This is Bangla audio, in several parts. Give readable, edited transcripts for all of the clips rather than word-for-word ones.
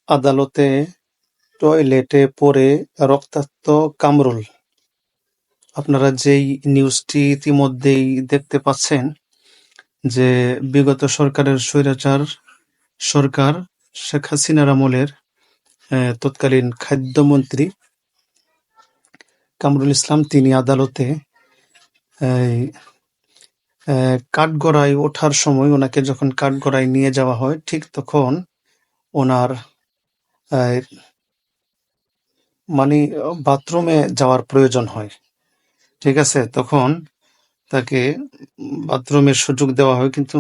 আদালতে টয়লেটে পড়ে রক্তাক্ত কামরুল। আপনারা যেই নিউজটি ইতিমধ্যেই দেখতে পাচ্ছেন যে বিগত সরকারের স্বৈরাচার সরকার শেখ হাসিনার আমলের তৎকালীন খাদ্যমন্ত্রী কামরুল ইসলাম তিনি আদালতে কাঠগড়ায় ওঠার সময় ওনাকে যখন কাঠগড়ায় নিয়ে যাওয়া হয় ঠিক তখন ওনার মানে বাথরুমে যাওয়ার প্রয়োজন হয়। ঠিক আছে, তখন তাকে বাথরুমের সুযোগ দেওয়া হয়, কিন্তু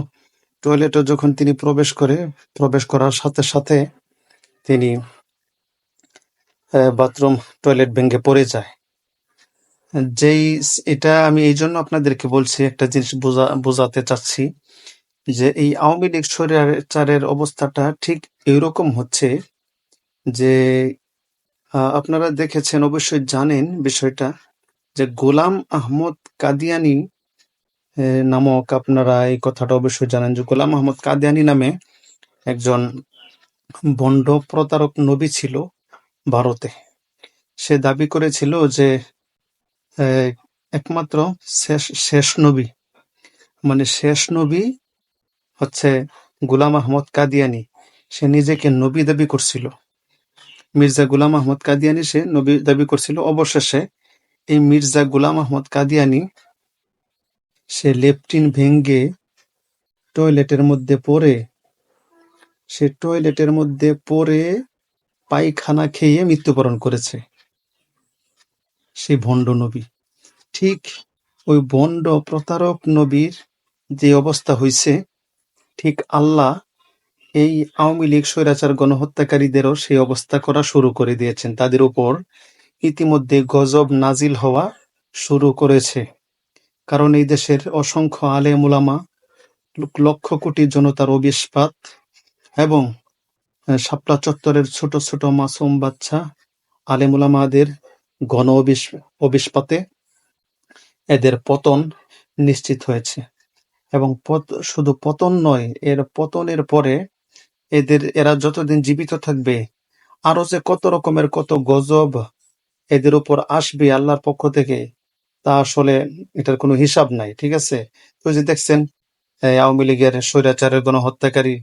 টয়লেটে যখন তিনি প্রবেশ করার সাথে সাথে তিনি বাথরুম টয়লেট ভেঙে পড়ে যায়। এটা আমি এই জন্য আপনাদেরকে বলছি, একটা জিনিস বোঝাতে চাচ্ছি যে এই আওয়ামী লীগ স্বৈরাচারের অবস্থাটা ঠিক এরকম হচ্ছে যে আপনারা দেখেছেন, অবশ্যই জানেন বিষয়টা, যে গোলাম আহমদ কাদিয়ানি নামক, আপনারা এই কথাটা অবশ্যই জানেন যে গোলাম আহমদ কাদিয়ানি নামে একজন ভণ্ড প্রতারক নবী ছিল ভারতে। সে দাবি করেছিল যে একমাত্র শেষ নবী, মানে শেষ নবী হচ্ছে গোলাম আহমদ কাদিয়ানি। সে নিজেকে নবী দাবি করছিল, মির্জা গোলাম আহমদ কাদিয়ানি সে নবী দাবি করছিল। অবশেষে এই মির্জা গোলাম আহমদ কাদিয়ানি সে লেপটিন ভেঙ্গে টয়লেটের মধ্যে পড়ে পায়খানা খেয়ে মৃত্যুবরণ করেছে সেই ভণ্ড নবী। ঠিক ওই ভণ্ড প্রতারক নবীর যে অবস্থা হয়েছে, ঠিক আল্লাহ এই আওয়ামী লীগ স্বৈরাচার গণহত্যাকারীদেরও সেই অবস্থা করা শুরু করে দিয়েছেন। তাদের উপর ইতিমধ্যে গজব নাজিল হওয়া শুরু করেছে, কারণ এই দেশের অসংখ্য আলেম উলামা, লক্ষ কোটি জনতার অভিস্পাত এবং শাপলা চত্বরের ছোট ছোট মাসুম বাচ্চা আলেম উলামাদের গণ অভিস্পাতে এদের পতন নিশ্চিত হয়েছে। এবং শুধু পতন নয়, এর পতনের পরে এরা যতদিন জীবিত থাকবে আরো যে কত রকমের কত গজব এদের উপর আসবে আল্লাহর পক্ষ থেকে, তা আসলে এটার কোনো হিসাব নাই। ঠিক আছে, তো যে দেখছেন আওয়ামী লীগের স্বৈরাচারের গণহত্যাকারী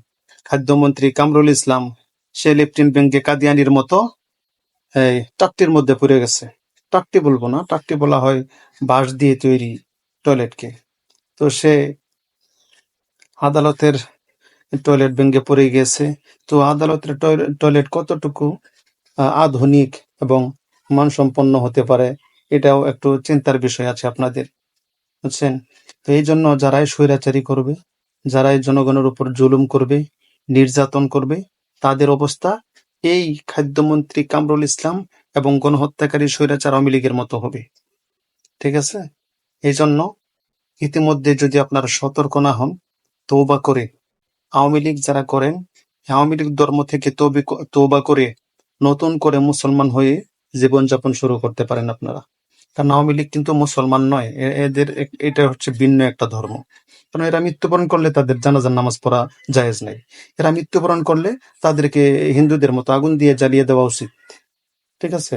খাদ্যমন্ত্রী কামরুল ইসলাম, সে লেফটেন্ট ব্যাংকে কাদিয়ানির মতো টাট্টির মধ্যে পড়ে গেছে। টাট্টি বলবো না, টাট্টি বলা হয় বাঁশ দিয়ে তৈরি টয়লেটকে। তো সে আদালতের টয়লেট ভেঙে পড়ে গেছে। তো আদালতের টয়লেট কতটুকু আধুনিক এবং মানসম্পন্ন হতে পারে, এটাও একটু চিন্তার বিষয় আছে আপনাদের, বুঝছেন? তো এই জন্য যারাই স্বৈরাচারী করবে, যারাই জনগণের উপর জুলুম করবে, নির্যাতন করবে, তাদের অবস্থা এই খাদ্যমন্ত্রী কামরুল ইসলাম এবং গণহত্যাকারী স্বৈরাচার আওয়ামী লীগের মতো হবে। ঠিক আছে, এই জন্য ইতিমধ্যে যদি আপনারা সতর্ক না হন, তওবা করে আওয়ামী লীগ যারা করেন, আওয়ামী লীগ ধর্ম থেকে তওবা করে নতুন করে মুসলমান হয়ে জীবনযাপন শুরু করতে পারেন আপনারা। কারণ আওয়ামী লীগ কিন্তু মুসলমান নয়, এদের এটা হচ্ছে ভিন্ন একটা ধর্ম। কারণ এরা মৃত্যুবরণ করলে তাদের জানাজার নামাজ পড়া জায়েজ নাই। এরা মৃত্যুবরণ করলে তাদেরকে হিন্দুদের মতো আগুন দিয়ে জ্বালিয়ে দেওয়া উচিত। ঠিক আছে।